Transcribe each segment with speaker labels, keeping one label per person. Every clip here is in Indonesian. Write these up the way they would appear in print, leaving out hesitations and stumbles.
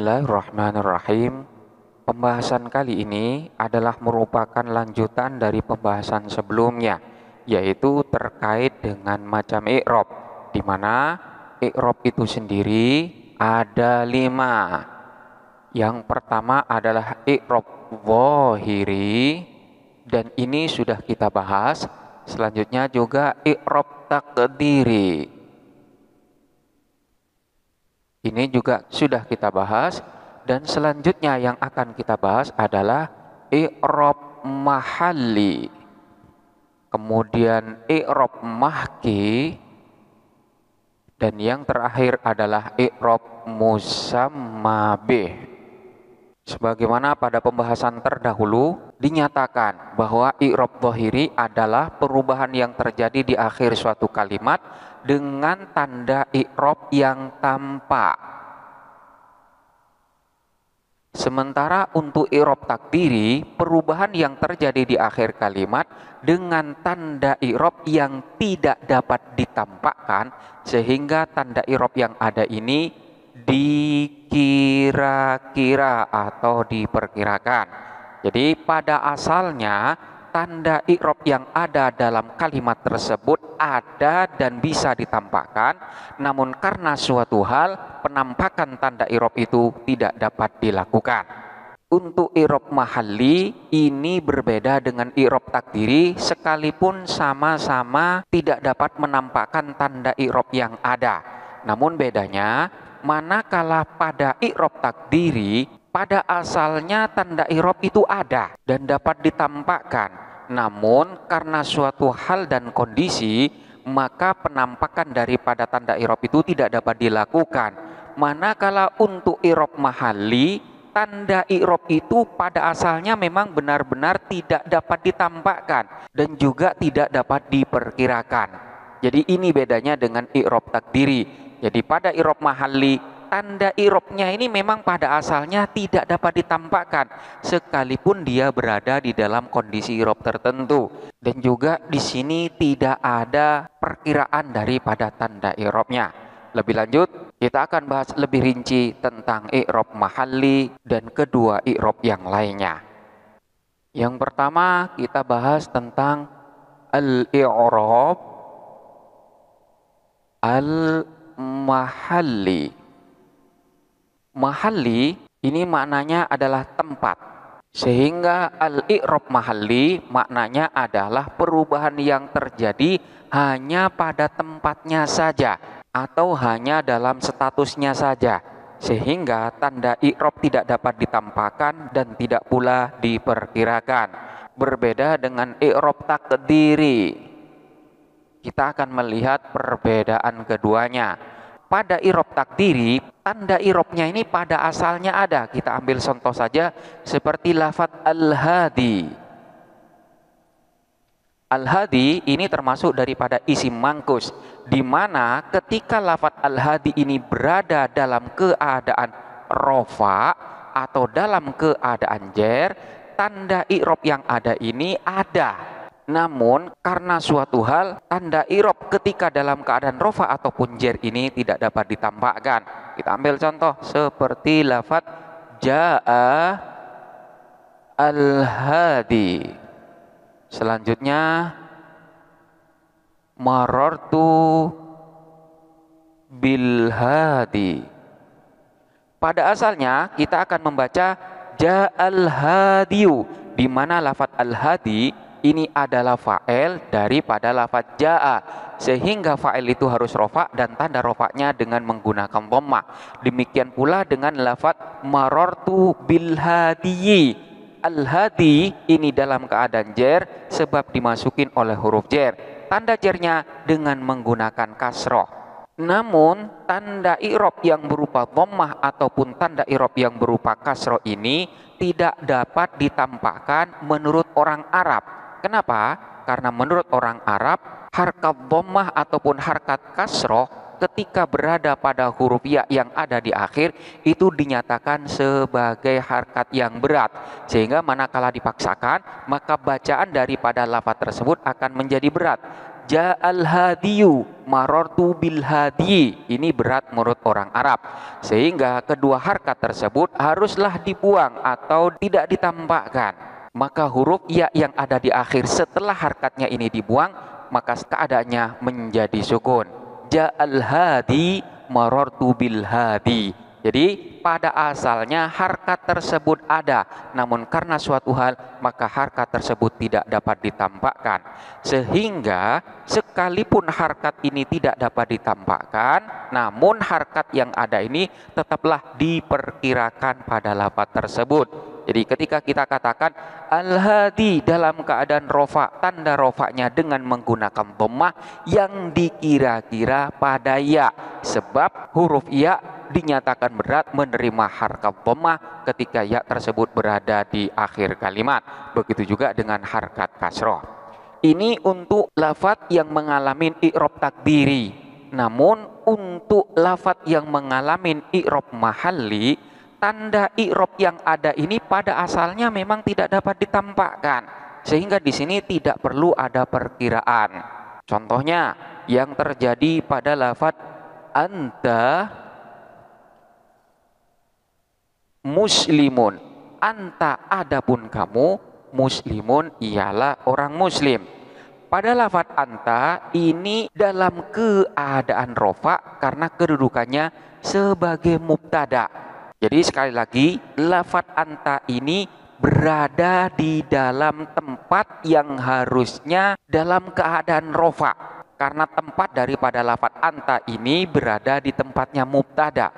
Speaker 1: Bismillahirrahmanirrahim. Pembahasan kali ini adalah merupakan lanjutan dari pembahasan sebelumnya, yaitu terkait dengan macam i'rab, di mana i'rab itu sendiri ada 5. Yang pertama adalah i'rab dhahiri, dan ini sudah kita bahas. Selanjutnya juga i'rab taqdiri. Ini juga sudah kita bahas, dan selanjutnya yang akan kita bahas adalah i'rab mahalli, kemudian i'rab mahki, dan yang terakhir adalah i'rab musamma bih. Sebagaimana pada pembahasan terdahulu dinyatakan bahwa i'rab dhahiri adalah perubahan yang terjadi di akhir suatu kalimat dengan tanda i'rab yang tampak. Sementara untuk i'rab takdiri, perubahan yang terjadi di akhir kalimat dengan tanda i'rab yang tidak dapat ditampakkan, sehingga tanda i'rab yang ada ini dikira-kira atau diperkirakan. Jadi pada asalnya tanda i'rab yang ada dalam kalimat tersebut ada dan bisa ditampakkan, namun karena suatu hal penampakan tanda i'rab itu tidak dapat dilakukan. Untuk i'rab mahalli ini berbeda dengan i'rab takdiri, sekalipun sama-sama tidak dapat menampakkan tanda i'rab yang ada. Namun bedanya, manakala pada i'rab takdiri pada asalnya tanda i'rab itu ada dan dapat ditampakkan, namun karena suatu hal dan kondisi maka penampakan daripada tanda i'rab itu tidak dapat dilakukan. Manakala untuk i'rab mahalli, tanda i'rab itu pada asalnya memang benar-benar tidak dapat ditampakkan dan juga tidak dapat diperkirakan. Jadi ini bedanya dengan i'rab takdiri. Jadi pada i'rab mahalli, tanda i'rabnya ini memang pada asalnya tidak dapat ditampakkan sekalipun dia berada di dalam kondisi i'rab tertentu, dan juga di sini tidak ada perkiraan daripada tanda i'rabnya. Lebih lanjut, kita akan bahas lebih rinci tentang i'rab mahalli dan kedua i'rab yang lainnya. Yang pertama kita bahas tentang al-i'rab al-mahalli. Mahalli ini maknanya adalah tempat, sehingga al-i'rab mahalli maknanya adalah perubahan yang terjadi hanya pada tempatnya saja atau hanya dalam statusnya saja, sehingga tanda i'rab tidak dapat ditampakkan dan tidak pula diperkirakan. Berbeda dengan i'rab takdiri. Kita akan melihat perbedaan keduanya. Pada i'rab takdiri, tanda i'rabnya ini pada asalnya ada. Kita ambil contoh saja seperti lafaz al-hadi. Al-hadi ini termasuk daripada isim mangkus, di mana ketika lafaz al-hadi ini berada dalam keadaan rofa atau dalam keadaan jer, tanda i'rab yang ada ini ada. Namun karena suatu hal, tanda i'rab ketika dalam keadaan rofa ataupun jer ini tidak dapat ditampakkan. Kita ambil contoh seperti lafaz jaa al-hadi. Selanjutnya marartu bil hadi. Pada asalnya kita akan membaca ja'al hadiyu, di mana lafaz al-hadi ini adalah fa'il daripada lafaz ja'a, sehingga fa'il itu harus rofa dan tanda rofaknya dengan menggunakan dhammah. Demikian pula dengan lafaz marartu bil hadiyi. Al-hadi ini dalam keadaan jer sebab dimasukin oleh huruf jer. Tanda jernya dengan menggunakan kasroh. Namun tanda i'rab yang berupa dhammah ataupun tanda i'rab yang berupa kasroh ini tidak dapat ditampakkan menurut orang Arab. Kenapa? Karena menurut orang Arab, harkat dhammah ataupun harkat kasroh ketika berada pada huruf ya yang ada di akhir itu dinyatakan sebagai harkat yang berat, sehingga manakala dipaksakan maka bacaan daripada lafaz tersebut akan menjadi berat. Ja'al hadiyu marortu bil hadi. Ini berat menurut orang Arab. Sehingga kedua harkat tersebut haruslah dibuang atau tidak ditampakkan. Maka huruf ya yang ada di akhir setelah harkatnya ini dibuang, maka keadaannya menjadi sukun. Ja'al hadi marortu bil hadi. Jadi pada asalnya harkat tersebut ada, namun karena suatu hal maka harkat tersebut tidak dapat ditampakkan. Sehingga sekalipun harkat ini tidak dapat ditampakkan, namun harkat yang ada ini tetaplah diperkirakan pada lafaz tersebut. Jadi ketika kita katakan al-hadi dalam keadaan rofa, tanda rofanya dengan menggunakan dhammah yang dikira-kira pada ya, sebab huruf ya dinyatakan berat menerima harkat dhammah ketika ya tersebut berada di akhir kalimat. Begitu juga dengan harkat kasroh. Ini untuk lafaz yang mengalami i'rab takdiri. Namun untuk lafaz yang mengalami i'rab mahalli, tanda i'rab yang ada ini pada asalnya memang tidak dapat ditampakkan, sehingga di sini tidak perlu ada perkiraan. Contohnya yang terjadi pada lafaz anta muslimun. Anta adapun kamu, muslimun ialah orang muslim. Pada lafaz anta ini dalam keadaan rofa karena kedudukannya sebagai mubtada. Jadi sekali lagi lafaz anta ini berada di dalam tempat yang harusnya dalam keadaan rofa, karena tempat daripada lafaz anta ini berada di tempatnya mubtada.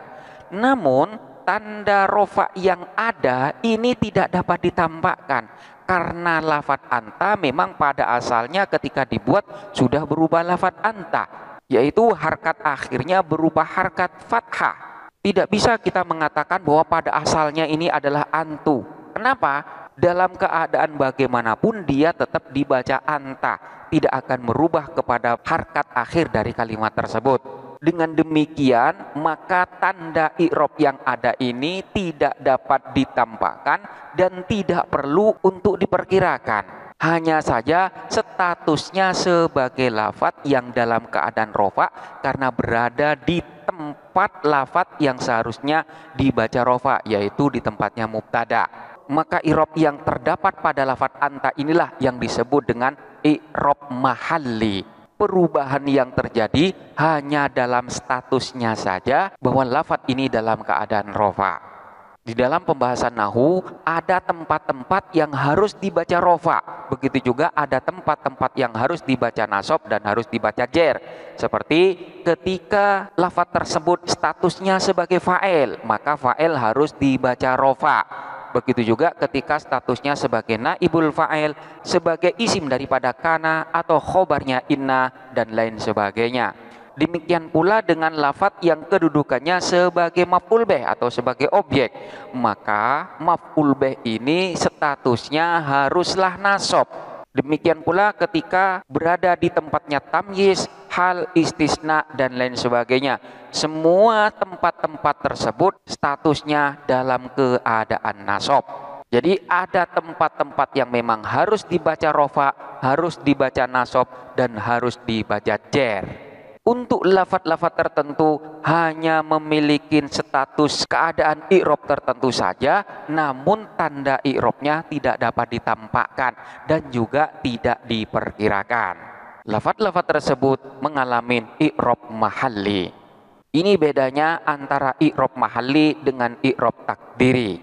Speaker 1: Namun tanda rofa yang ada ini tidak dapat ditampakkan karena lafaz anta memang pada asalnya ketika dibuat sudah berubah lafaz anta, yaitu harkat akhirnya berubah harkat fathah. Tidak bisa kita mengatakan bahwa pada asalnya ini adalah antu. Kenapa? Dalam keadaan bagaimanapun dia tetap dibaca anta, tidak akan merubah kepada harkat akhir dari kalimat tersebut. Dengan demikian maka tanda i'rab yang ada ini tidak dapat ditampakkan dan tidak perlu untuk diperkirakan. Hanya saja statusnya sebagai lafaz yang dalam keadaan rofa karena berada di tempat lafaz yang seharusnya dibaca rofa, yaitu di tempatnya mubtada. Maka i'rab yang terdapat pada lafaz anta inilah yang disebut dengan i'rab mahalli. Perubahan yang terjadi hanya dalam statusnya saja bahwa lafaz ini dalam keadaan rofa. Di dalam pembahasan nahu ada tempat-tempat yang harus dibaca rofa, begitu juga ada tempat-tempat yang harus dibaca nasab dan harus dibaca jer. Seperti ketika lafaz tersebut statusnya sebagai fa'il, maka fa'il harus dibaca rofa. Begitu juga ketika statusnya sebagai naibul fa'il, sebagai isim daripada kana atau khobarnya inna dan lain sebagainya. Demikian pula dengan lafaz yang kedudukannya sebagai maf'ul bih atau sebagai objek, maka maf'ul bih ini statusnya haruslah nasab. Demikian pula ketika berada di tempatnya tamyiz, hal, istisna dan lain sebagainya. Semua tempat-tempat tersebut statusnya dalam keadaan nasab. Jadi ada tempat-tempat yang memang harus dibaca rofa, harus dibaca nasab dan harus dibaca jer. Untuk lafaz-lafaz tertentu hanya memiliki status keadaan i'rab tertentu saja, namun tanda i'rabnya tidak dapat ditampakkan dan juga tidak diperkirakan. Lafaz-lafaz tersebut mengalami i'rab mahalli. Ini bedanya antara i'rab mahalli dengan i'rab takdiri.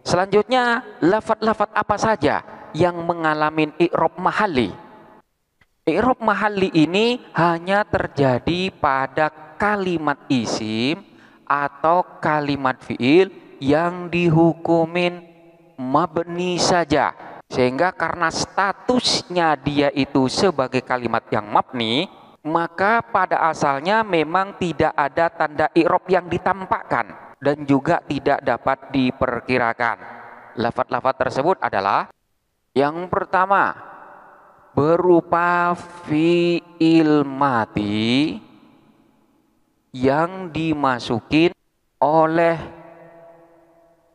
Speaker 1: Selanjutnya, lafaz-lafaz apa saja yang mengalami i'rab mahalli? I'rab mahalli ini hanya terjadi pada kalimat isim atau kalimat fi'il yang dihukumin mabni saja. Sehingga karena statusnya dia itu sebagai kalimat yang mabni, maka pada asalnya memang tidak ada tanda i'rab yang ditampakkan dan juga tidak dapat diperkirakan. Lafaz-lafaz tersebut adalah yang pertama, berupa fi'il mati yang dimasukin oleh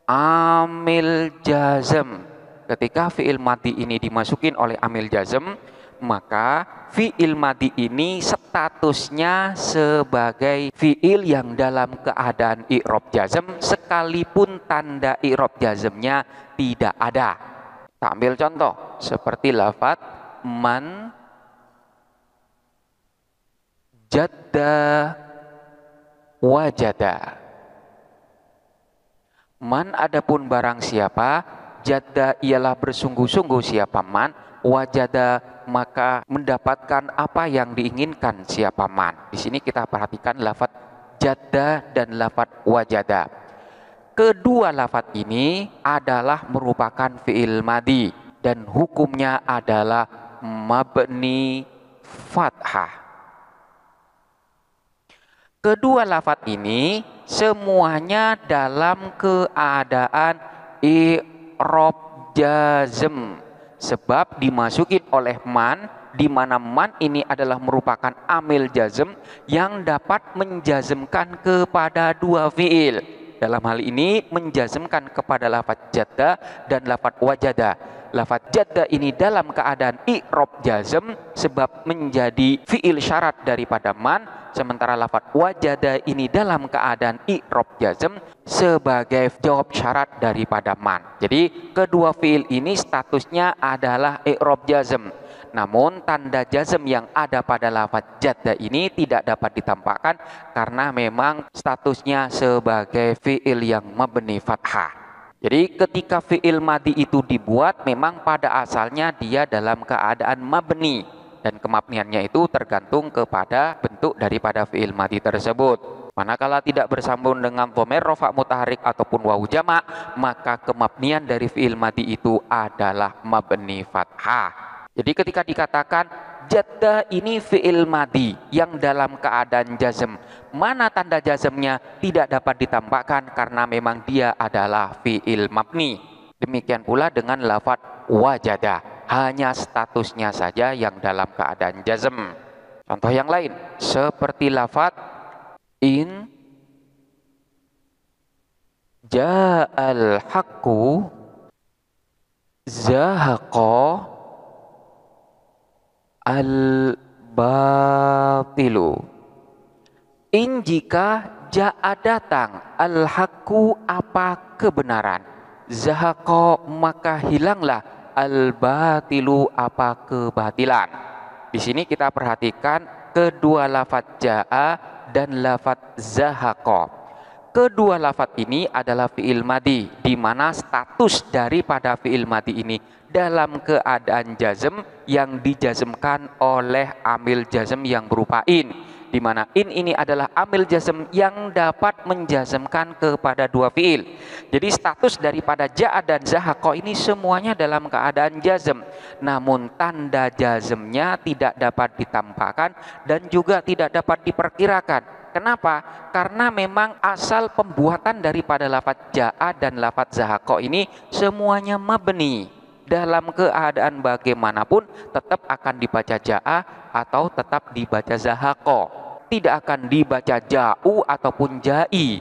Speaker 1: amil jazm. Ketika fi'il mati ini dimasukin oleh amil jazm, maka fi'il madhi ini statusnya sebagai fi'il yang dalam keadaan i'rab jazm sekalipun tanda i'rab jazmnya tidak ada. Kita ambil contoh seperti lafaz man jadda wajada. Man adapun barang siapa, jadda ialah bersungguh-sungguh siapa man, wajada maka mendapatkan apa yang diinginkan siapa man. Di sini kita perhatikan lafaz jadda dan lafaz wajada. Kedua lafaz ini adalah merupakan fi'il madhi dan hukumnya adalah mabni fathah. Kedua lafaz ini semuanya dalam keadaan i'rab jazm sebab dimasukin oleh man, di mana man ini adalah merupakan amil jazm yang dapat menjazmkan kepada dua fi'il. Dalam hal ini menjazmkan kepada lafaz jadda dan lafaz wajada. Lafaz jadda ini dalam keadaan i'rab jazm sebab menjadi fi'il syarat daripada man, sementara lafaz wajada ini dalam keadaan i'rab jazm sebagai jawab syarat daripada man. Jadi kedua fi'il ini statusnya adalah i'rab jazm. Namun tanda jazm yang ada pada lafaz jadda ini tidak dapat ditampakkan karena memang statusnya sebagai fi'il yang mabni fathah. Jadi ketika fi'il madhi itu dibuat memang pada asalnya dia dalam keadaan mabni dan kemabniannya itu tergantung kepada bentuk daripada fi'il madhi tersebut. Manakala tidak bersambung dengan dhamir rafa' mutaharrik ataupun wawu jamak, maka kemabnian dari fi'il madhi itu adalah mabni fathah. Jadi ketika dikatakan jadda ini fi'il madhi yang dalam keadaan jazm, mana tanda jazmnya tidak dapat ditampakkan karena memang dia adalah fi'il mabni. Demikian pula dengan lafaz wajada, hanya statusnya saja yang dalam keadaan jazm. Contoh yang lain seperti lafaz in ja'al haqqu zahaqa al-batilu. In jika ja'a datang, al-haqqu apa kebenaran, zahaqa maka hilanglah, al-batilu apa kebatilan. Di sini kita perhatikan kedua lafaz ja'a dan lafaz zahaqa. Kedua lafaz ini adalah fi'il madhi, di mana status daripada fi'il madhi ini dalam keadaan jazm yang dijazmkan oleh amil jazm yang berupa in, di mana in ini adalah amil jazm yang dapat menjazmkan kepada dua fi'il. Jadi status daripada ja'a dan zahaqa ini semuanya dalam keadaan jazm, namun tanda jazmnya tidak dapat ditampakkan dan juga tidak dapat diperkirakan. Kenapa? Karena memang asal pembuatan daripada lafaz ja'a dan lafaz zahaqa ini semuanya mabni. Dalam keadaan bagaimanapun tetap akan dibaca ja'a atau tetap dibaca zahaqa. Tidak akan dibaca ja'u ataupun ja'i.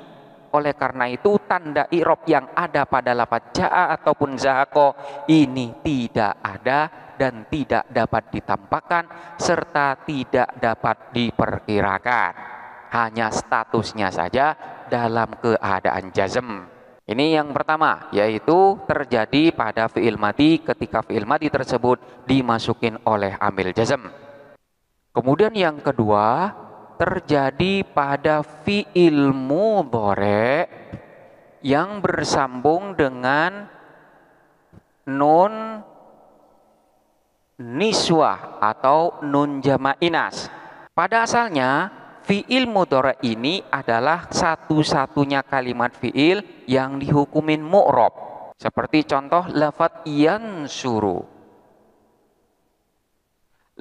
Speaker 1: Oleh karena itu tanda i'rab yang ada pada lafaz ja'a ataupun zahaqa ini tidak ada dan tidak dapat ditampakkan serta tidak dapat diperkirakan. Hanya statusnya saja dalam keadaan jazm. Ini yang pertama, yaitu terjadi pada fi'il madhi ketika fi'il madhi tersebut dimasukin oleh amil jazm. Kemudian yang kedua, terjadi pada fi'il mudhari yang bersambung dengan nun niswah atau nun jama' inas. Pada asalnya fi'il mudhari ini adalah satu-satunya kalimat fi'il yang dihukumin mu'rab. Seperti contoh lafaz yansuru.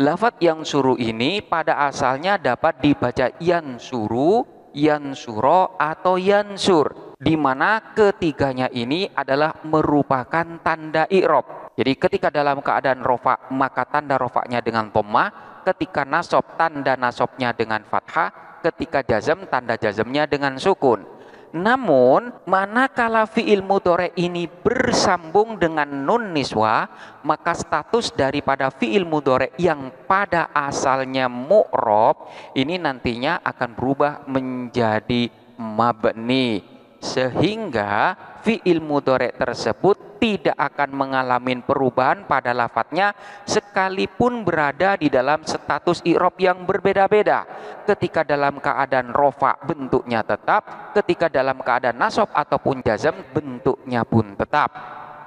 Speaker 1: Lafaz yansuru ini pada asalnya dapat dibaca yansuru, yansuro, atau yansur, di mana ketiganya ini adalah merupakan tanda i'rab. Jadi ketika dalam keadaan rofa maka tanda rofaknya dengan dhammah, ketika nasab tanda nasabnya dengan fathah, ketika jazm tanda jazmnya dengan sukun. Namun, manakala fi'il mudhari ini bersambung dengan nun niswa, maka status daripada fi'il mudhari yang pada asalnya mu'rab ini nantinya akan berubah menjadi mabni, sehingga fi'il mudhari tersebut tidak akan mengalami perubahan pada lafadznya sekalipun berada di dalam status i'rab yang berbeda-beda. Ketika dalam keadaan rofa bentuknya tetap, ketika dalam keadaan nasab ataupun jazm bentuknya pun tetap.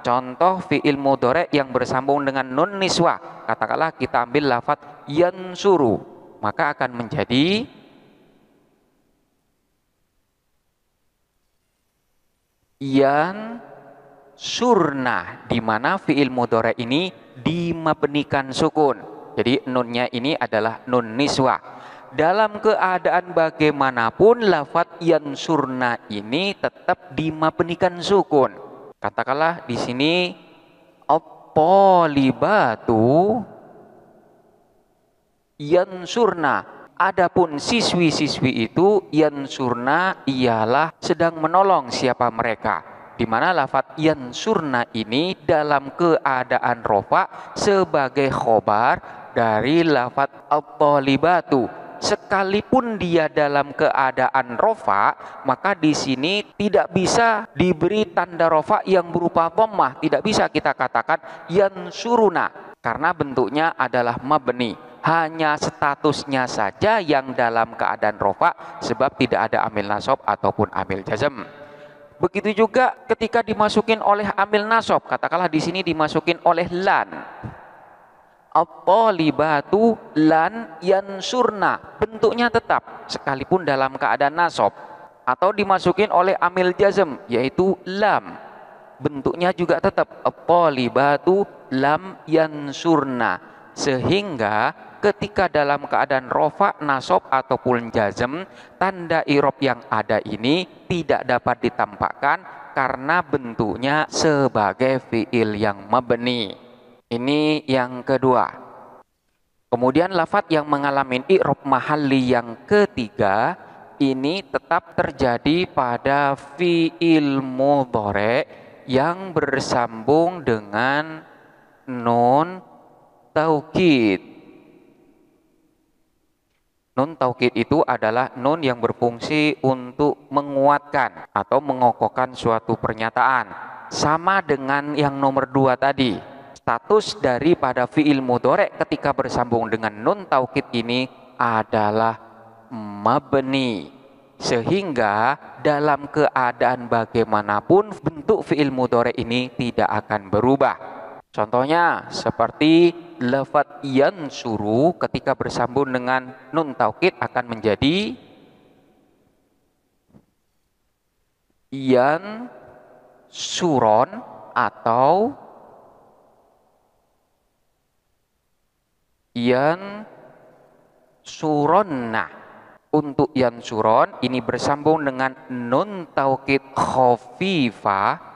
Speaker 1: Contoh fi'il mudhari yang bersambung dengan nun niswah, katakanlah kita ambil lafadz yansuru, maka akan menjadi surna, di mana fi'il mudhari ini dimabnikan sukun. Jadi nunnya ini adalah nun niswah. Dalam keadaan bagaimanapun lafadz surna ini tetap dimabnikan sukun. Katakanlah di sini at-talibatu yansurna. Adapun siswi-siswi itu yansurna ialah sedang menolong siapa mereka, di mana lafadz yansurna ini dalam keadaan rofa sebagai khobar dari lafadz at-talibatu. Sekalipun dia dalam keadaan rofa, maka di sini tidak bisa diberi tanda rofa yang berupa dhammah, tidak bisa kita katakan yansuruna karena bentuknya adalah mabni. Hanya statusnya saja yang dalam keadaan rofa, sebab tidak ada amil nasab ataupun amil jazm. Begitu juga ketika dimasukin oleh amil nasab, katakanlah di sini dimasukin oleh lan. At-talibatu lan yansurna, bentuknya tetap sekalipun dalam keadaan nasab. Atau dimasukin oleh amil jazm yaitu lam, bentuknya juga tetap at-talibatu lam yansurna, sehingga ketika dalam keadaan rofa, nasab ataupun jazm, tanda i'rab yang ada ini tidak dapat ditampakkan karena bentuknya sebagai fi'il yang mabni. Ini yang kedua. Kemudian lafadz yang mengalami i'rab mahalli yang ketiga ini tetap terjadi pada fi'il mudhari yang bersambung dengan nun taukid. Nun taukid itu adalah nun yang berfungsi untuk menguatkan atau mengokohkan suatu pernyataan. Sama dengan yang nomor 2 tadi. Status daripada fi'il mudhari ketika bersambung dengan nun taukid ini adalah mabni. Sehingga dalam keadaan bagaimanapun bentuk fi'il mudhari ini tidak akan berubah. Contohnya seperti lafadz yansuru ketika bersambung dengan nun taukid akan menjadi yansuron atau yansuronna. Untuk yansuron ini bersambung dengan nun taukid khafifah.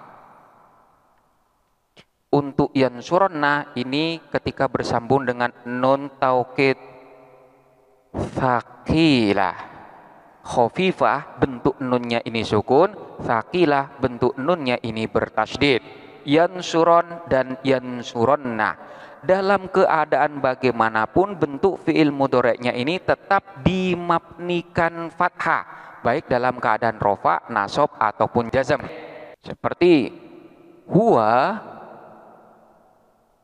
Speaker 1: Untuk yansuronna ini ketika bersambung dengan nun taukid thaqilah. Khafifah bentuk nunnya ini sukun, thaqilah bentuk nunnya ini bertasydid. Yansuron dan yansuronna, dalam keadaan bagaimanapun bentuk fi'il mudhari'nya ini tetap dimabnikan fathah, baik dalam keadaan rofa, nasab ataupun jazm. Seperti huwa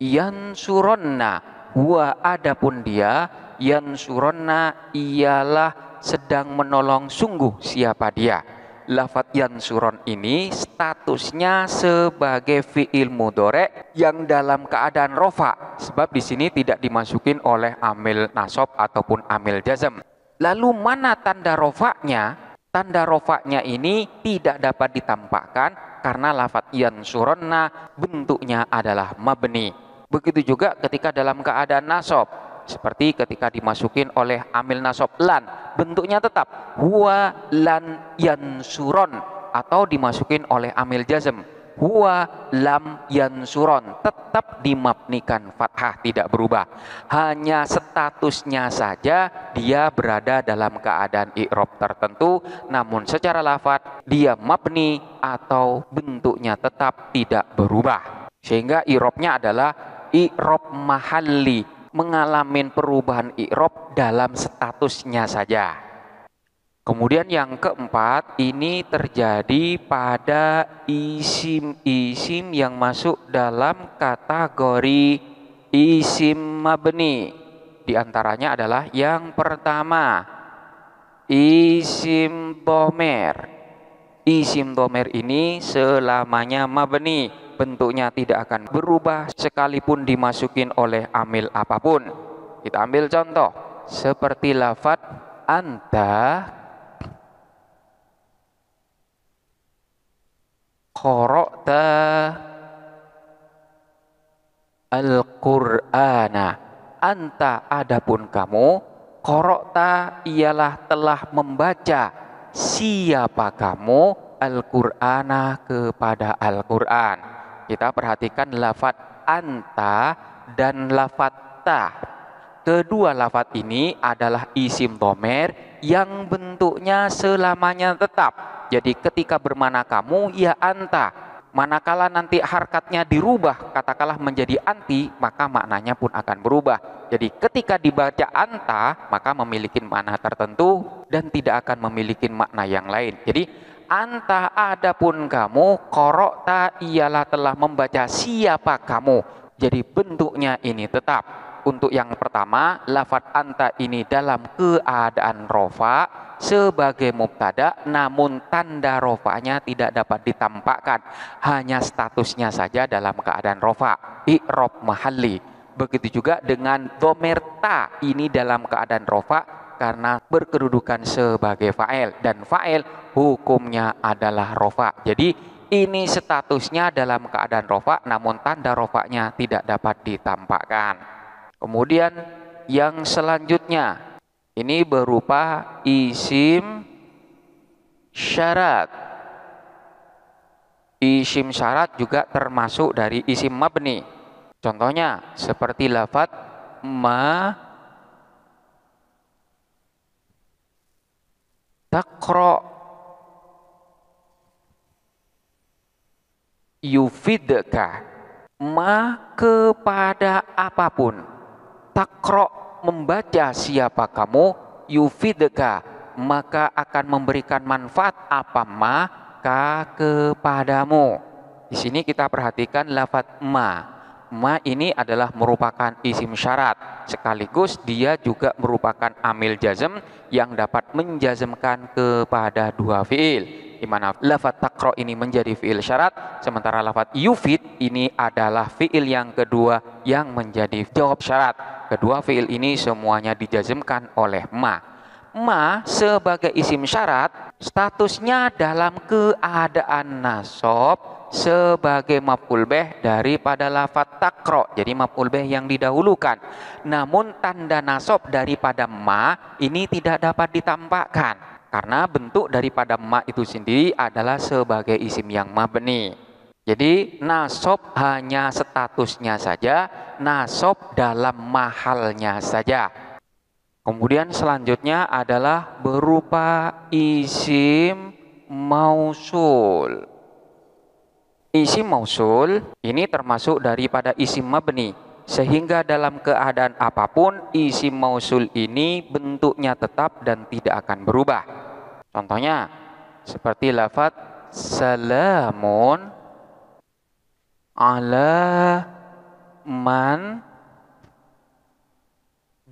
Speaker 1: yansuronna, huwa adapun dia, yansuronna ialah sedang menolong sungguh siapa dia. Lafadz yansuron ini statusnya sebagai fi'il mudhari yang dalam keadaan rofa, sebab di sini tidak dimasukin oleh amil nasab ataupun amil jazm. Lalu mana tanda rofa'nya? Tanda rofa'nya ini tidak dapat ditampakkan karena lafadz yansuronna bentuknya adalah mabni. Begitu juga ketika dalam keadaan nasab, seperti ketika dimasukin oleh amil nasab lan, bentuknya tetap huwa lan yansuron, atau dimasukin oleh amil jazm huwa lam yansuron, tetap dimabnikan fathah, tidak berubah. Hanya statusnya saja dia berada dalam keadaan i'rab tertentu, namun secara lafadz dia mabni atau bentuknya tetap tidak berubah. Sehingga i'rabnya adalah i'rab mahalli, mengalami perubahan i'rab dalam statusnya saja. Kemudian yang keempat, ini terjadi pada isim-isim yang masuk dalam kategori isim mabni. Di antaranya adalah yang pertama, isim dhomer. Isim dhomer ini selamanya mabni, bentuknya tidak akan berubah sekalipun dimasukin oleh amil apapun. Kita ambil contoh seperti lafadz anta qara'ta al-Qur'ana. Anta, adapun kamu, qara'ta ialah telah membaca, siapa kamu, al-Qur'ana kepada Al-Qur'an. Kita perhatikan lafadz anta dan lafadz ta. Kedua lafadz ini adalah isim dhomer yang bentuknya selamanya tetap. Jadi ketika bermana kamu, ya anta. Manakala nanti harkatnya dirubah, katakanlah menjadi anti, maka maknanya pun akan berubah. Jadi ketika dibaca anta, maka memiliki makna tertentu dan tidak akan memiliki makna yang lain. Jadi anta, adapun kamu, qara'ta ialah telah membaca, siapa kamu. Jadi bentuknya ini tetap. Untuk yang pertama, lafadz anta ini dalam keadaan rofa sebagai mubtada, namun tanda rofanya tidak dapat ditampakkan, hanya statusnya saja dalam keadaan rofa, i'rab mahalli. Begitu juga dengan dhomer ta, ini dalam keadaan rofa karena berkedudukan sebagai fa'il, dan fa'il hukumnya adalah rofa. Jadi ini statusnya dalam keadaan rofa, namun tanda rofanya tidak dapat ditampakkan. Kemudian yang selanjutnya, ini berupa isim syarat. Isim syarat juga termasuk dari isim mabni. Contohnya seperti lafadz ma taqra yufidka, ma kepada apapun, taqra membaca siapa kamu, yufidka maka akan memberikan manfaat apa, maka kepadamu. Di sini kita perhatikan lafadz ma. Ma ini adalah merupakan isim syarat, sekaligus dia juga merupakan amil jazm yang dapat menjazmkan kepada dua fiil, di mana lafadz taqra ini menjadi fiil syarat, sementara lafadz yufid ini adalah fiil yang kedua yang menjadi jawab syarat. Kedua fiil ini semuanya dijazmkan oleh ma. Ma sebagai isim syarat statusnya dalam keadaan nasab sebagai maf'ul bih daripada lafadz taqra. Jadi maf'ul bih yang didahulukan. Namun tanda nasab daripada ma ini tidak dapat ditampakkan karena bentuk daripada ma itu sendiri adalah sebagai isim yang mabni. Jadi nasab hanya statusnya saja, nasab dalam mahalnya saja. Kemudian selanjutnya adalah berupa isim mausul. Isim mausul ini termasuk daripada isim mabni, sehingga dalam keadaan apapun isim mausul ini bentuknya tetap dan tidak akan berubah. Contohnya seperti lafadz salamun ala man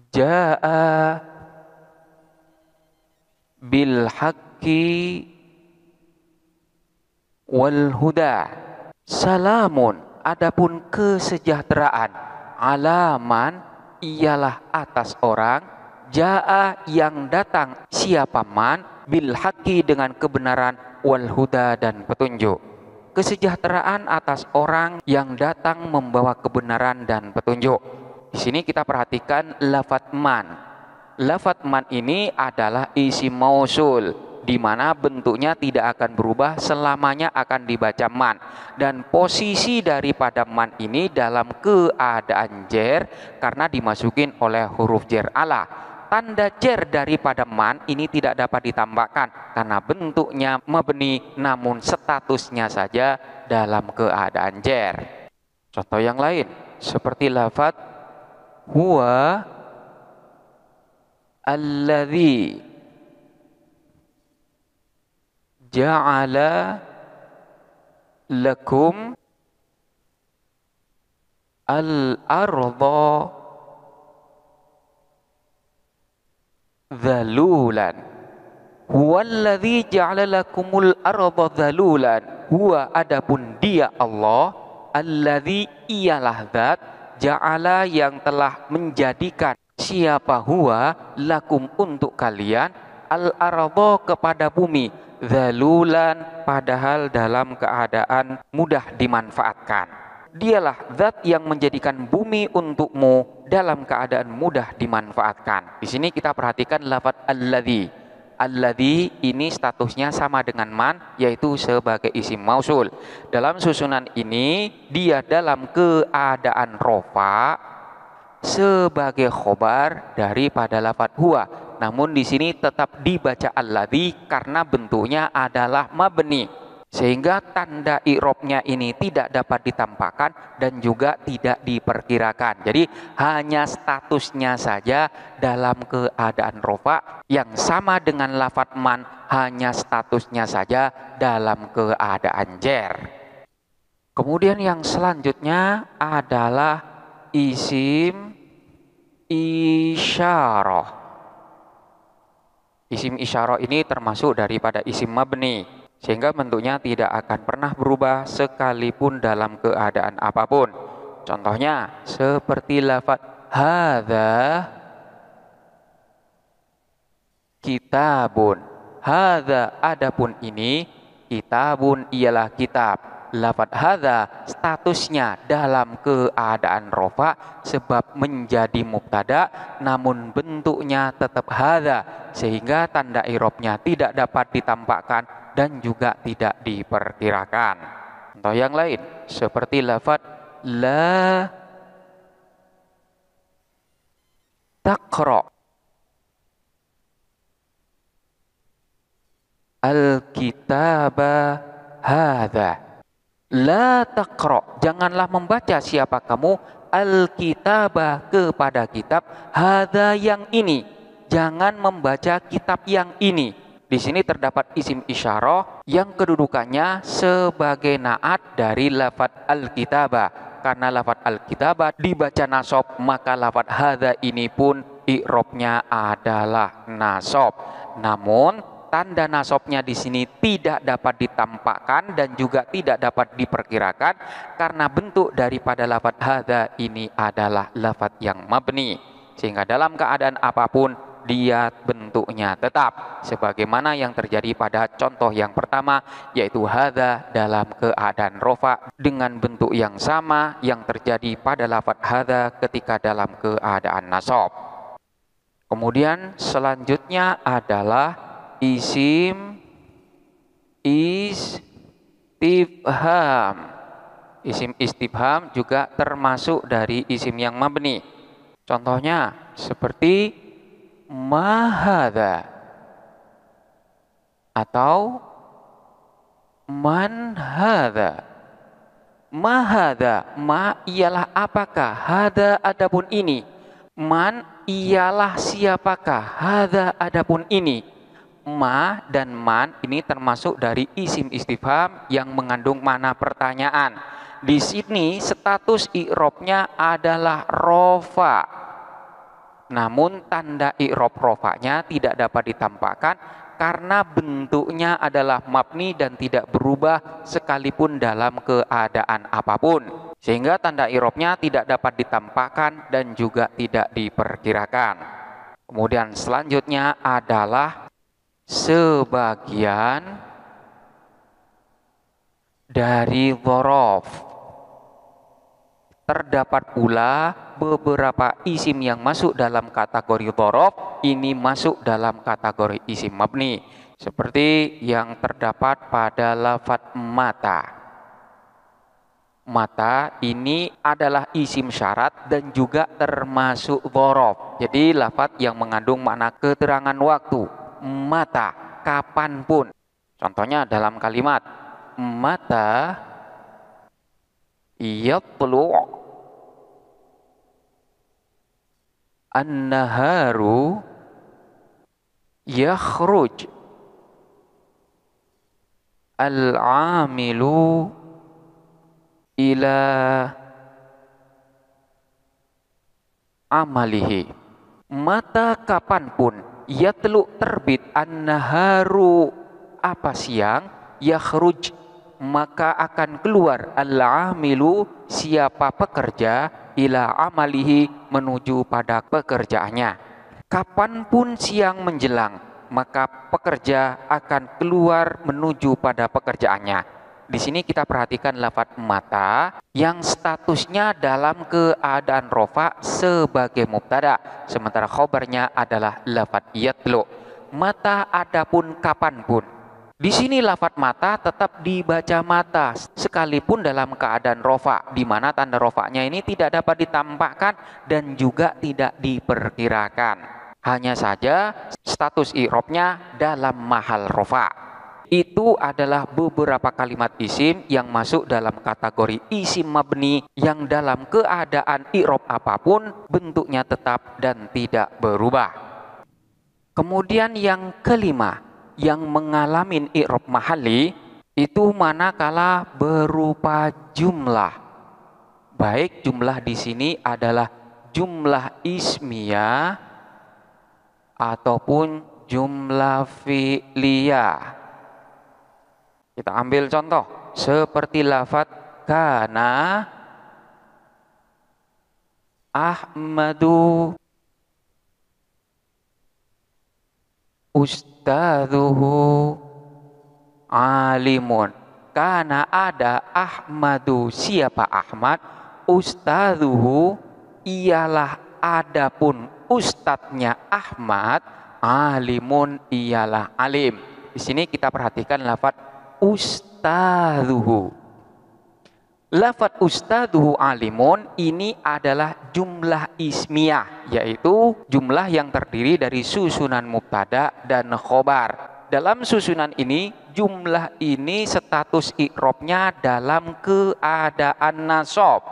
Speaker 1: jaa bil haqqi wal huda. Salamun, adapun kesejahteraan, alaman ialah atas orang, jaa yang datang, siapa man, bil haqqi dengan kebenaran, wal huda dan petunjuk. Kesejahteraan atas orang yang datang membawa kebenaran dan petunjuk. Di sini kita perhatikan lafadz man. Lafadz man ini adalah isim mausul. di mana bentuknya tidak akan berubah, selamanya akan dibaca man. Dan posisi daripada man ini dalam keadaan jer karena dimasukin oleh huruf jer ala. Tanda jer daripada man ini tidak dapat ditambahkan karena bentuknya mabni, namun statusnya saja dalam keadaan jer. Contoh yang lain seperti lafaz huwa alladzi ja'ala lakum al-ardha dhalulan. Huwa alladzi ja'ala lakumul ardha dhalulan. Huwa adapun dia Allah, alladzi ialah zat, ja'ala yang telah menjadikan, siapa huwa, lakum untuk kalian, al-ardha kepada bumi, dhalulan padahal dalam keadaan mudah dimanfaatkan. Dialah zat yang menjadikan bumi untukmu dalam keadaan mudah dimanfaatkan. Di sini kita perhatikan lafaz alladzi. Alladzi ini statusnya sama dengan man, yaitu sebagai isim mausul. Dalam susunan ini dia dalam keadaan rofa sebagai khobar daripada lafaz huwa. Namun di sini tetap dibaca alladzi karena bentuknya adalah mabni, sehingga tanda i'robnya ini tidak dapat ditampakkan dan juga tidak diperkirakan. Jadi hanya statusnya saja dalam keadaan rofa yang sama dengan lafaz man, hanya statusnya saja dalam keadaan jer. Kemudian yang selanjutnya adalah isim isyarah. Isim isyarah ini termasuk daripada isim mabni, sehingga bentuknya tidak akan pernah berubah sekalipun dalam keadaan apapun. Contohnya seperti lafaz hadza kitabun. Hadza adapun ini, kitabun ialah kitab. Lafaz hadza statusnya dalam keadaan rofa sebab menjadi mubtada, namun bentuknya tetap hadza, sehingga tanda i'robnya tidak dapat ditampakkan dan juga tidak diperkirakan. Contoh yang lain seperti lafaz la taqra al-kitaba hadza. La taqra, janganlah membaca siapa kamu, al-kitaba kepada kitab, hadza yang ini, jangan membaca kitab yang ini. Di sini terdapat isim isyarah yang kedudukannya sebagai naat dari lafaz al-kitaba. Karena lafaz al-kitaba dibaca nasab, maka lafaz hadza ini pun i'robnya adalah nasab. Namun tanda nasabnya di sini tidak dapat ditampakkan dan juga tidak dapat diperkirakan karena bentuk daripada lafaz hadza ini adalah lafaz yang mabni, sehingga dalam keadaan apapun dia bentuknya tetap sebagaimana yang terjadi pada contoh yang pertama, yaitu hadza dalam keadaan rofa dengan bentuk yang sama yang terjadi pada lafaz hadza ketika dalam keadaan nasab. Kemudian selanjutnya adalah isim istifham. Isim istifham juga termasuk dari isim yang mabni. Contohnya seperti ma hadza atau man hadza. Ma hadza, ma ialah apakah, hadza adapun ini. Man ialah siapakah, hadza adapun ini. Ma dan man ini termasuk dari isim istifham yang mengandung makna pertanyaan. Di sini status i'robnya adalah rofa, namun tanda i'rob rofanya tidak dapat ditampakkan karena bentuknya adalah mabni dan tidak berubah sekalipun dalam keadaan apapun, sehingga tanda i'robnya tidak dapat ditampakkan dan juga tidak diperkirakan. Kemudian selanjutnya adalah sebagian dari dzaraf. Terdapat pula beberapa isim yang masuk dalam kategori dzaraf ini masuk dalam kategori isim mabni, seperti yang terdapat pada lafadz mata. Mata ini adalah isim syarat dan juga termasuk dzaraf. Jadi lafadz yang mengandung makna keterangan waktu. Mata, kapanpun. Contohnya dalam kalimat mata yatlu' an-naharu yakhruj al-amilu ila amalihi. Mata kapanpun yatlu terbit an-naharu apa siang, yakhruj maka akan keluar al-amilu siapa pekerja ila amalihi menuju pada pekerjaannya. Kapanpun siang menjelang maka pekerja akan keluar menuju pada pekerjaannya. Di sini kita perhatikan lafadz mata yang statusnya dalam keadaan rofa sebagai mubtada, sementara khobarnya adalah lafadz yatlu. Mata adapun kapanpun. Di sini lafadz mata tetap dibaca mata sekalipun dalam keadaan rofa, di mana tanda rofanya ini tidak dapat ditampakkan dan juga tidak diperkirakan. Hanya saja status i'rabnya dalam mahal rofa. Itu adalah beberapa kalimat isim yang masuk dalam kategori isim mabni yang dalam keadaan i'rab apapun bentuknya tetap dan tidak berubah. Kemudian yang kelima yang mengalami i'rab mahalli itu manakala berupa jumlah. Baik jumlah di sini adalah jumlah ismiyah ataupun jumlah fi'liyah. Kita ambil contoh seperti lafadz kana Ahmadu ustadzuhu alimun. Kana ada Ahmadu siapa Ahmad, ustadzuhu ialah adapun ustadznya Ahmad, alimun ialah alim. Di sini kita perhatikan lafadz ustadzuhu. Lafadz ustadzuhu alimun ini adalah jumlah ismiyah, yaitu jumlah yang terdiri dari susunan mubtada dan khobar. Dalam susunan ini, jumlah ini status i'rabnya dalam keadaan nasab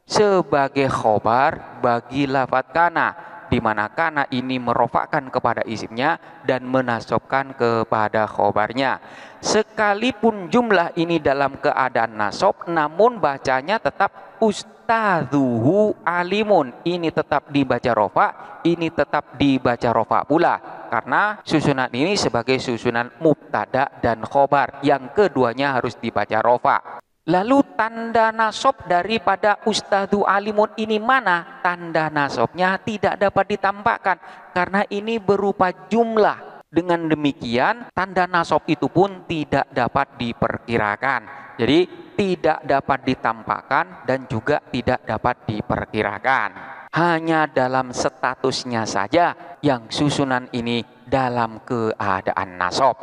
Speaker 1: sebagai khobar bagi lafadz kana, di mana kana ini merofakkan kepada isimnya dan menasabkan kepada khobarnya. Sekalipun jumlah ini dalam keadaan nasab, namun bacanya tetap ustadzuhu alimun. Ini tetap dibaca rofa, ini tetap dibaca rofa pula, karena susunan ini sebagai susunan mubtada dan khobar, yang keduanya harus dibaca rofa. Lalu tanda nasab daripada ustadzu alimun ini mana? Tanda nasabnya tidak dapat ditampakkan karena ini berupa jumlah. Dengan demikian tanda nasab itu pun tidak dapat diperkirakan. Jadi tidak dapat ditampakkan dan juga tidak dapat diperkirakan. Hanya dalam statusnya saja yang susunan ini dalam keadaan nasab.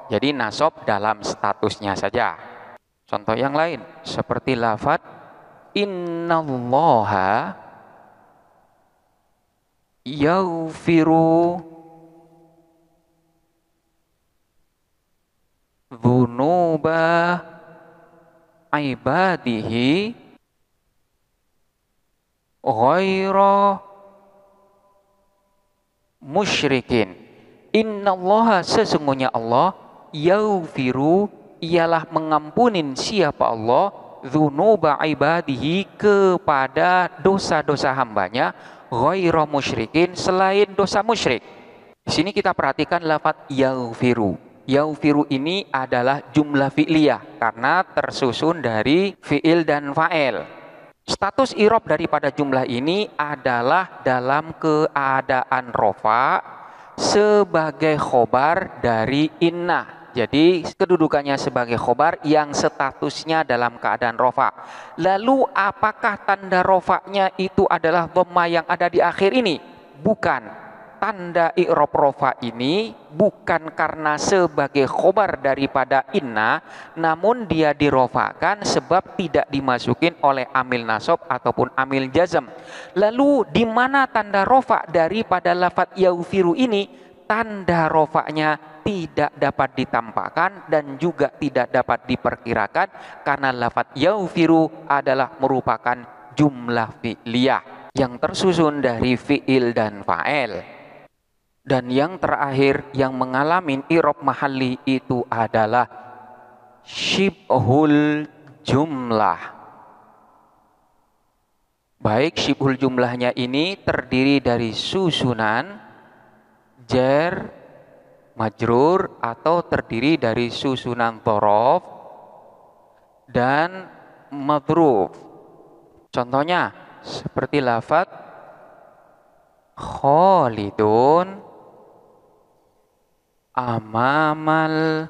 Speaker 1: Jadi nasab dalam statusnya saja. Contoh yang lain seperti lafadz innallaha yaghfiru dzunuba ibadihi ghaira musyrikin. Innallaha sesungguhnya Allah yaghfiru ialah mengampunin siapa Allah dzunuba ibadihi kepada dosa-dosa hambanya ghaira musyrikin selain dosa musyrik. Di sini kita perhatikan lafadz yaghfiru. Yaghfiru ini adalah jumlah fi'liyah karena tersusun dari fi'il dan fa'il. Status i'rab daripada jumlah ini adalah dalam keadaan rofa sebagai khobar dari inna. Jadi kedudukannya sebagai khobar yang statusnya dalam keadaan rofa. Lalu apakah tanda rofanya itu adalah dhamma yang ada di akhir ini? Bukan. tanda i'rab rofa ini bukan karena sebagai khobar daripada inna, namun dia dirofakan sebab tidak dimasukin oleh amil nasab ataupun amil jazm. Lalu di mana tanda rofa daripada lafadz yaghfiru ini? Tanda rofaknya tidak dapat ditampakkan dan juga tidak dapat diperkirakan karena lafadz yaghfiru adalah merupakan jumlah fi'liyah yang tersusun dari fi'il dan fa'il. Dan yang terakhir yang mengalami i'rab mahalli itu adalah syibhul jumlah. Baik syibhul jumlahnya ini terdiri dari susunan jar, majrur, atau terdiri dari susunan dhorof dan madruf. Contohnya seperti lafadz Khalidun amamal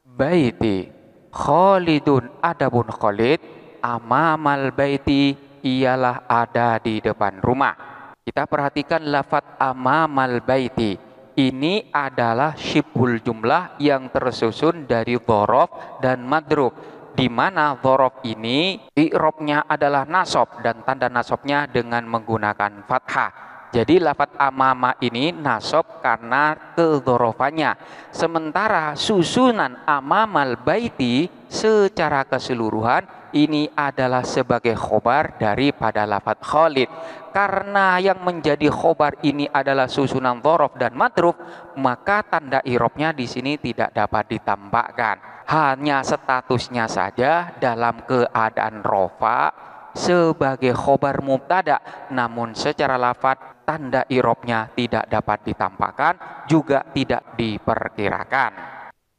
Speaker 1: baiti. Khalidun adapun Khalid, amamal baiti ialah ada di depan rumah. Kita perhatikan lafadz amamal baiti. Ini adalah syibhul jumlah yang tersusun dari dhorof dan madruf, di mana dhorof ini i'rabnya adalah nasab dan tanda nasabnya dengan menggunakan fathah. Jadi lafadz amama ini nasab karena kedhorofannya. Sementara susunan amamal baiti secara keseluruhan ini adalah sebagai khobar daripada lafadz Khalid. Karena yang menjadi khobar ini adalah susunan dhorof dan madruf, maka tanda i'rabnya di sini tidak dapat ditambahkan. Hanya statusnya saja dalam keadaan rofa sebagai khobar mubtada, namun secara lafadz tanda i'rabnya tidak dapat ditampakkan, juga tidak diperkirakan.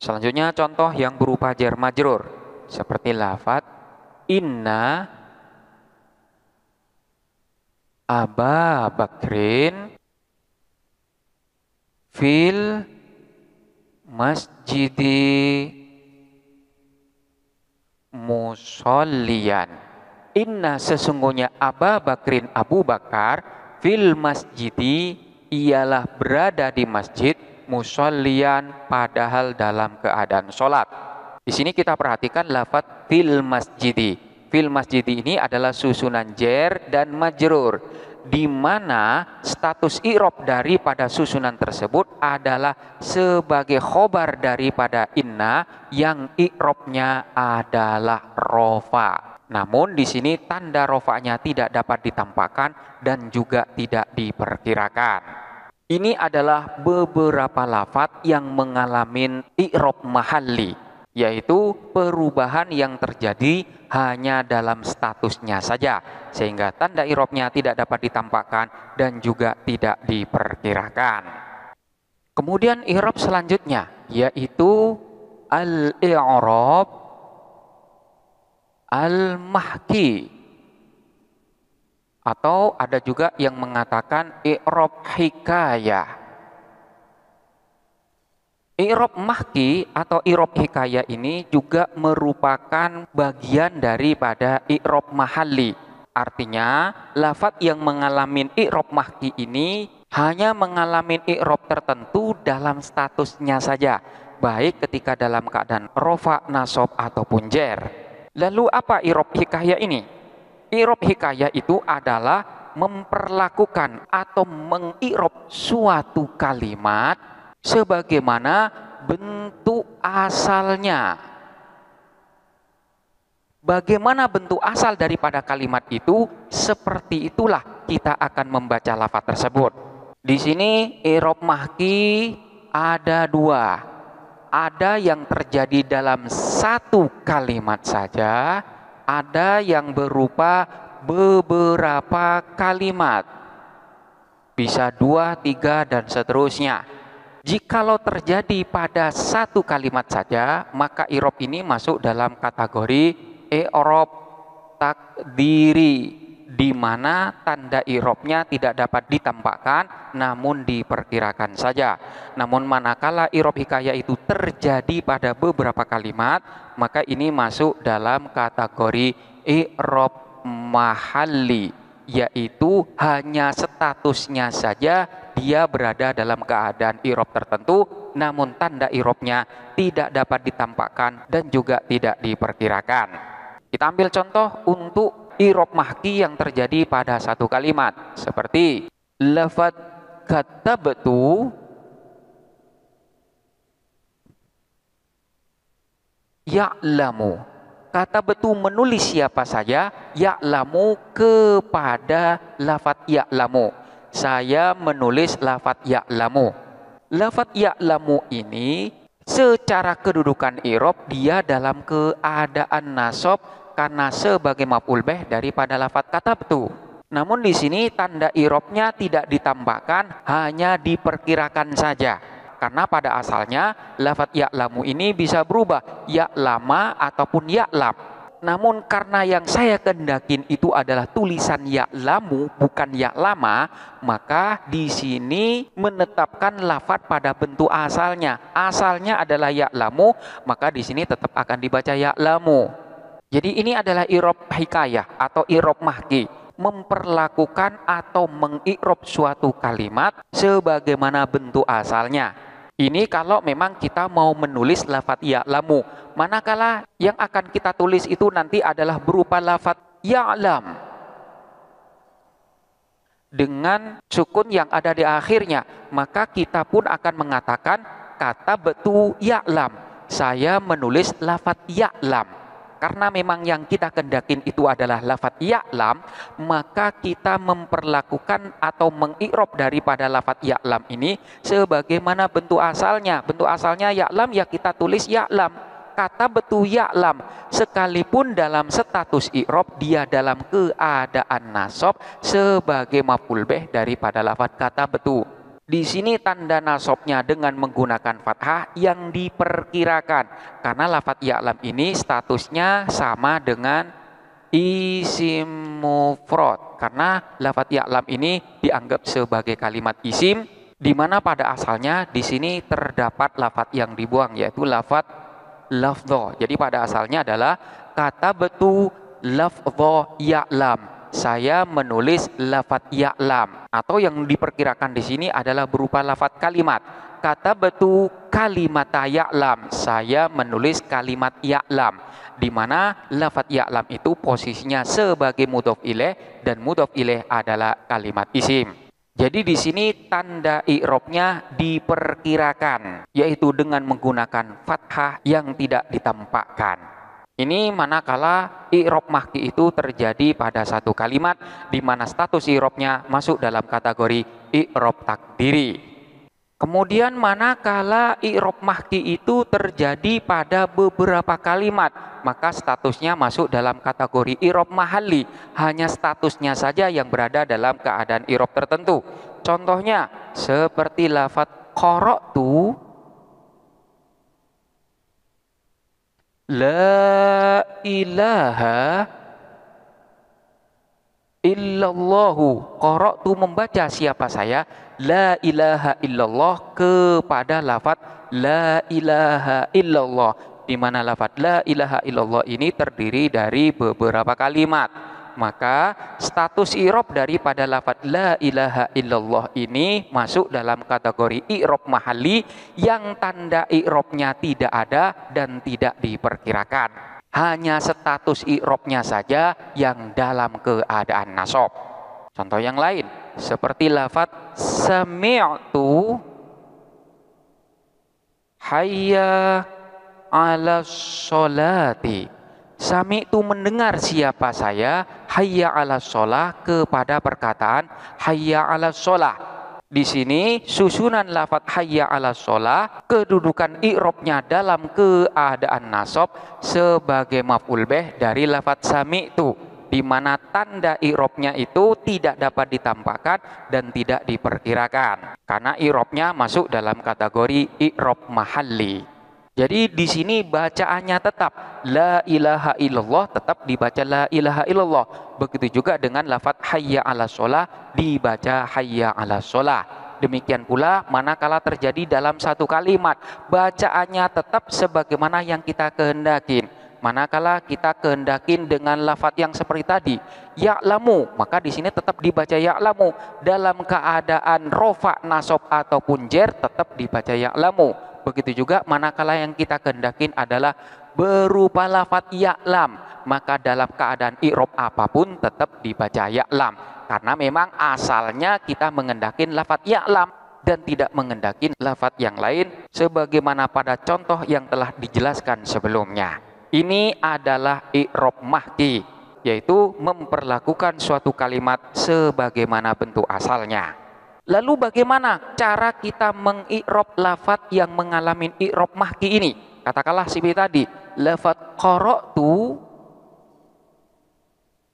Speaker 1: Selanjutnya contoh yang berupa jar majrur seperti lafadz inna Aba Bakrin fil masjidi musollian. Inna sesungguhnya Aba Bakrin Abu Bakar fil masjidi ialah berada di masjid, musollian padahal dalam keadaan sholat. Di sini kita perhatikan lafadz fil masjidi. Fil masjidi ini adalah susunan jar dan majrur, di mana status i'rab daripada susunan tersebut adalah sebagai khobar daripada inna yang i'rabnya adalah rofa. Namun di sini tanda rofanya tidak dapat ditampakkan dan juga tidak diperkirakan. Ini adalah beberapa lafadz yang mengalami i'rab mahalli, yaitu perubahan yang terjadi hanya dalam statusnya saja, sehingga tanda i'rabnya tidak dapat ditampakkan dan juga tidak diperkirakan. Kemudian i'rab selanjutnya yaitu al-i'rab al-mahki, atau ada juga yang mengatakan i'rab hikayah. I'rab mahki atau i'rab hikayah ini juga merupakan bagian daripada i'rab mahalli. Artinya, lafadz yang mengalami i'rab mahki ini hanya mengalami i'rab tertentu dalam statusnya saja, baik ketika dalam keadaan rofa, nasab ataupun jar. Lalu apa i'rab hikayah ini? I'rab hikayah itu adalah memperlakukan atau mengi'rab suatu kalimat sebagaimana bentuk asalnya. Bagaimana bentuk asal daripada kalimat itu, seperti itulah kita akan membaca lafaz tersebut. Di sini i'rab mahki ada dua. Ada yang terjadi dalam satu kalimat saja, ada yang berupa beberapa kalimat. Bisa 2, 3, dan seterusnya. Jikalau terjadi pada satu kalimat saja, maka i'rab ini masuk dalam kategori i'rab takdiri, di mana tanda i'rabnya tidak dapat ditampakkan namun diperkirakan saja. Namun manakala i'rab hikayah itu terjadi pada beberapa kalimat, maka ini masuk dalam kategori i'rab mahalli, yaitu hanya statusnya saja dia berada dalam keadaan i'rab tertentu, namun tanda i'rabnya tidak dapat ditampakkan dan juga tidak diperkirakan. Kita ambil contoh untuk i'rab mahki yang terjadi pada satu kalimat, seperti lafaz katabtu ya'lamu. Kata betul menulis siapa saja, ya'lamu kepada lafaz ya'lamu. Saya menulis lafaz ya'lamu. Lafaz ya'lamu ini secara kedudukan i'rab dia dalam keadaan nasab karena sebagai maf'ul bih daripada lafaz kata betul. Namun di sini tanda i'rabnya tidak ditambahkan, hanya diperkirakan saja. Karena pada asalnya lafaz ya'lamu ini bisa berubah ya'lama ataupun ya'lam. Namun karena yang saya kehendakin itu adalah tulisan ya'lamu bukan ya'lama, maka di sini menetapkan lafaz pada bentuk asalnya. Asalnya adalah ya'lamu, maka di sini tetap akan dibaca ya'lamu. Jadi ini adalah i'rab hikayah atau i'rab mahki, memperlakukan atau mengi'rab suatu kalimat sebagaimana bentuk asalnya. Ini kalau memang kita mau menulis lafaz ya'lamu. Manakala yang akan kita tulis itu nanti adalah berupa lafaz ya'lam dengan sukun yang ada di akhirnya, maka kita pun akan mengatakan kata betul ya'lam. Saya menulis lafaz ya'lam. Karena memang yang kita kendakin itu adalah lafaz ya'lam, maka kita memperlakukan atau mengi'rab daripada lafaz ya'lam ini sebagaimana bentuk asalnya. Bentuk asalnya ya'lam, ya kita tulis ya'lam. Kata betul ya'lam, sekalipun dalam status i'rab dia dalam keadaan nasab sebagai maf'ul bih daripada lafaz kata betul. Di sini tanda nasabnya dengan menggunakan fathah yang diperkirakan, karena lafaz ya'lam ini statusnya sama dengan isim mufrad. Karena lafaz ya'lam ini dianggap sebagai kalimat isim, di mana pada asalnya di sini terdapat lafaz yang dibuang, yaitu lafaz lafdho. Jadi pada asalnya adalah kata betul lafdho ya'lam. Saya menulis lafaz ya'lam, atau yang diperkirakan di sini adalah berupa lafaz kalimat. Kata betul kalimat ya'lam. Saya menulis kalimat ya'lam, di mana lafaz ya'lam itu posisinya sebagai mudhof ilaih dan mudhof ilaih adalah kalimat isim. Jadi di sini tanda i'rabnya diperkirakan, yaitu dengan menggunakan fathah yang tidak ditampakkan. Ini manakala i'rab mahki itu terjadi pada satu kalimat di mana status i'rabnya masuk dalam kategori i'rab takdiri. Kemudian manakala i'rab mahki itu terjadi pada beberapa kalimat, maka statusnya masuk dalam kategori i'rab mahalli. Hanya statusnya saja yang berada dalam keadaan i'rab tertentu. Contohnya seperti lafaz qara'tu la ilaha illallahu. Qara'tu membaca siapa saya, la ilaha illallah kepada lafaz la ilaha illallah, di mana lafaz la ilaha illallah ini terdiri dari beberapa kalimat. Maka status i'rab daripada lafaz la ilaha illallah ini masuk dalam kategori i'rab mahalli yang tanda i'rabnya tidak ada dan tidak diperkirakan. Hanya status i'rabnya saja yang dalam keadaan nasab. Contoh yang lain seperti lafaz sami'tu hayya 'alas sholati. Sami'tu mendengar siapa saya, hayya 'alas sholah kepada perkataan hayya 'alas sholah. Di sini susunan lafaz hayya 'alas sholah kedudukan i'rabnya dalam keadaan nasab sebagai maf'ul bih dari lafaz sami'tu, di mana tanda i'rabnya itu tidak dapat ditampakkan dan tidak diperkirakan karena i'rabnya masuk dalam kategori i'rab mahalli. Jadi di sini bacaannya tetap la ilaha illallah, tetap dibaca la ilaha illallah. Begitu juga dengan lafaz hayya 'alas sholah dibaca hayya 'alas sholah. Demikian pula manakala terjadi dalam satu kalimat, bacaannya tetap sebagaimana yang kita kehendakin. Manakala kita kehendakin dengan lafadz yang seperti tadi, ya'lamu, maka di sini tetap dibaca ya'lamu. Dalam keadaan rofa, nasab ataupun jer tetap dibaca ya'lamu. Begitu juga manakala yang kita kehendakin adalah berupa lafadz ya'lam, maka dalam keadaan i'rab apapun tetap dibaca ya'lam. Karena memang asalnya kita mengendakin lafadz ya'lam dan tidak mengendakin lafadz yang lain sebagaimana pada contoh yang telah dijelaskan sebelumnya. Ini adalah i'rab mahki, yaitu memperlakukan suatu kalimat sebagaimana bentuk asalnya. Lalu bagaimana cara kita mengi'rab lafadz yang mengalami i'rab mahki ini? Katakanlah seperti tadi, lafadz qara'tu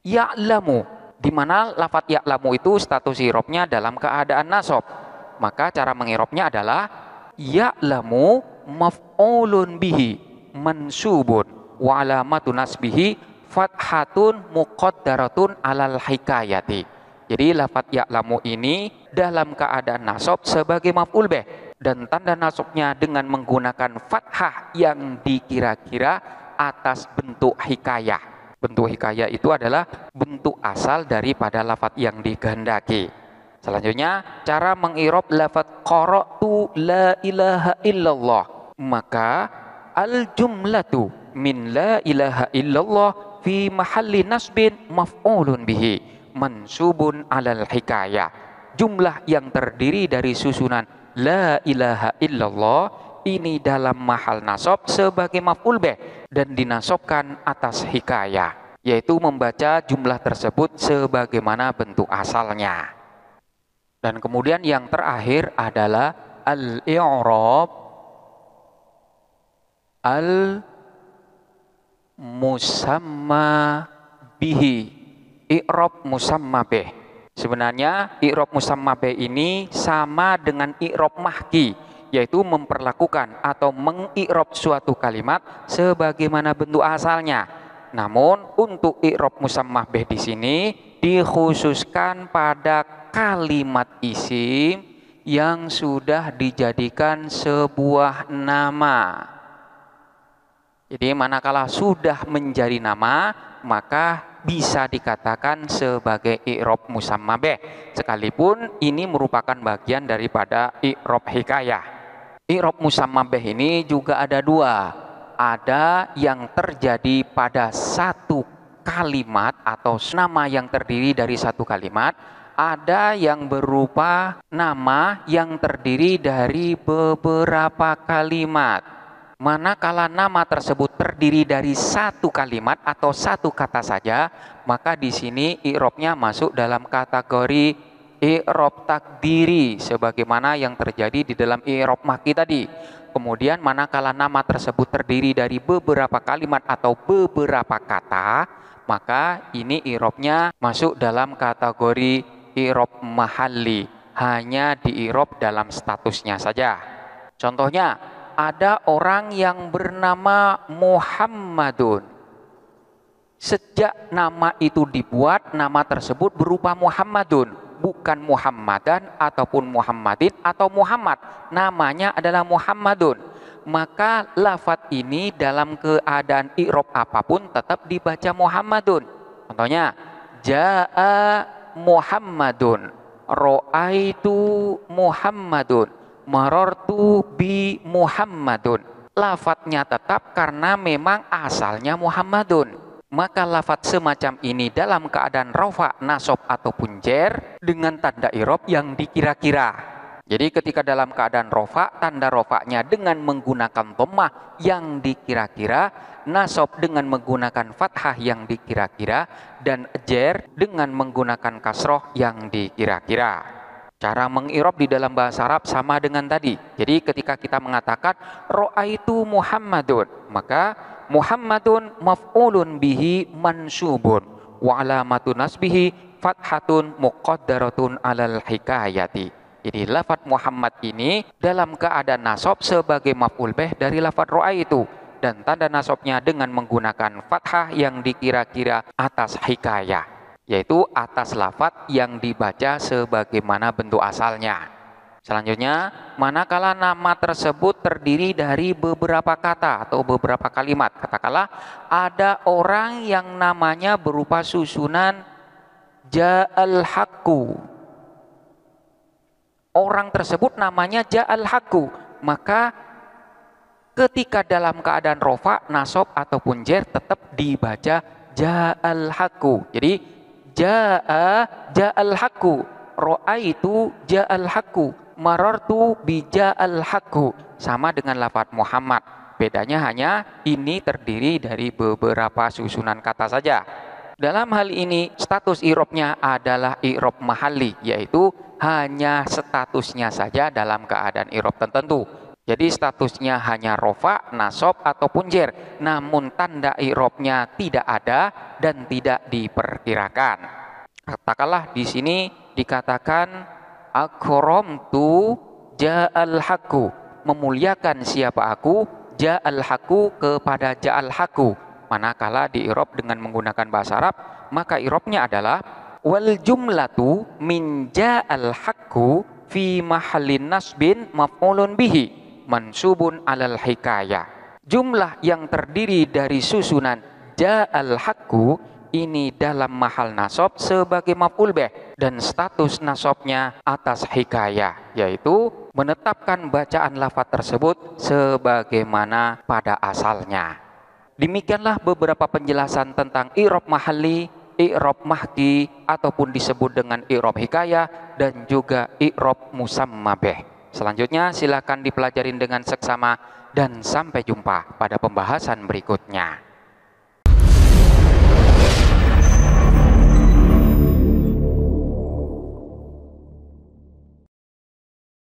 Speaker 1: ya'lamu, di mana lafadz ya'lamu itu status i'rabnya dalam keadaan nasab. Maka cara mengi'rabnya adalah ya'lamu maf'ulun bihi mansubun wa alamatu nasbihi fathatun muqaddaratun alal hikayati. Jadi lafadz ya'lamu ini dalam keadaan nasab sebagai maf'ul bih dan tanda nasabnya dengan menggunakan fathah yang dikira-kira atas bentuk hikayah. Bentuk hikayah itu adalah bentuk asal daripada lafadz yang dikehendaki. Selanjutnya, cara mengi'rab lafadz qara'tu la ilaha illallah. Maka al-jumlatu min la ilaha illallah fi mahalli nasbin maf'ulun bihi mansubun alal hikayah. Jumlah yang terdiri dari susunan la ilaha illallah ini dalam mahal nasab sebagai maf'ul bih dan dinasabkan atas hikayah, yaitu membaca jumlah tersebut sebagaimana bentuk asalnya. Dan kemudian yang terakhir adalah al-i'rab al-musamma bihi, i'rab musamma bih. Sebenarnya i'rab musamma bih ini sama dengan i'rab mahki, yaitu memperlakukan atau mengi'rab suatu kalimat sebagaimana bentuk asalnya. Namun untuk i'rab musamma bih di sini dikhususkan pada kalimat isim yang sudah dijadikan sebuah nama. Jadi manakala sudah menjadi nama, maka bisa dikatakan sebagai i'rab musamma bih, sekalipun ini merupakan bagian daripada i'rab hikayah. I'rab musamma bih ini juga ada dua. Ada yang terjadi pada satu kalimat atau nama yang terdiri dari satu kalimat. Ada yang berupa nama yang terdiri dari beberapa kalimat. Manakala nama tersebut terdiri dari satu kalimat atau satu kata saja, maka di sini i'rabnya masuk dalam kategori i'rab takdiri sebagaimana yang terjadi di dalam i'rab mahki tadi. Kemudian manakala nama tersebut terdiri dari beberapa kalimat atau beberapa kata, maka ini i'rabnya masuk dalam kategori i'rab mahalli, hanya di-i'rab dalam statusnya saja. Contohnya, ada orang yang bernama Muhammadun. Sejak nama itu dibuat, nama tersebut berupa Muhammadun, bukan Muhammadan ataupun Muhammadin atau Muhammad. Namanya adalah Muhammadun. Maka lafadz ini dalam keadaan i'rab apapun tetap dibaca Muhammadun. Contohnya, jaa Muhammadun, ro'aitu Muhammadun, marartu bi Muhammadun. Lafadznya tetap karena memang asalnya Muhammadun. Maka lafadz semacam ini dalam keadaan rafa, nasab ataupun jer dengan tanda i'rab yang dikira-kira. Jadi ketika dalam keadaan rafa, tanda rafa'nya dengan menggunakan dhammah yang dikira-kira, nasab dengan menggunakan fathah yang dikira-kira, dan jer dengan menggunakan kasroh yang dikira-kira. Cara mengi'rab di dalam bahasa Arab sama dengan tadi. Jadi ketika kita mengatakan ro'aitu Muhammadun, maka Muhammadun maf'ulun bihi mansubun wa alamatu nasbihi fathatun muqaddaratun alal hikayati. Jadi lafadz Muhammad ini dalam keadaan nasab sebagai maf'ul bih dari lafadz ro'aitu, dan tanda nasabnya dengan menggunakan fathah yang dikira-kira atas hikayah, yaitu atas lafadz yang dibaca sebagaimana bentuk asalnya. Selanjutnya, manakala nama tersebut terdiri dari beberapa kata atau beberapa kalimat. Katakanlah ada orang yang namanya berupa susunan ja'al haqqu. Orang tersebut namanya ja'al haqqu. Maka ketika dalam keadaan rofa, nasab ataupun jer tetap dibaca ja'al haqqu. Jadi ja'al haqqu, ra'aitu ja'al haqqu, marartu bija'al haqqu, sama dengan lafadz Muhammad. Bedanya hanya ini terdiri dari beberapa susunan kata saja. Dalam hal ini status i'rabnya adalah i'rab mahalli, yaitu hanya statusnya saja dalam keadaan i'rab tertentu. Jadi statusnya hanya rofa, nasab ataupun jer, namun tanda i'rabnya tidak ada dan tidak diperkirakan. Katakanlah di sini dikatakan akramtu ja'al haqqu, memuliakan siapa aku, ja'al haqqu, kepada ja'al haqqu. Manakala di i'rab dengan menggunakan bahasa Arab, maka i'rabnya adalah wal jumlatu min ja'al haqqu fi mahallin nasbin maf'ulun bihi mansubun alal hikayah. Jumlah yang terdiri dari susunan ja'al haqqu ini dalam mahal nasab sebagai maf'ul bih, dan status nasabnya atas hikayah, yaitu menetapkan bacaan lafaz tersebut sebagaimana pada asalnya. Demikianlah beberapa penjelasan tentang i'rab mahalli, i'rab mahki ataupun disebut dengan i'rab hikayah, dan juga i'rab musamma bih. Selanjutnya silakan dipelajarin dengan seksama dan sampai jumpa pada pembahasan berikutnya.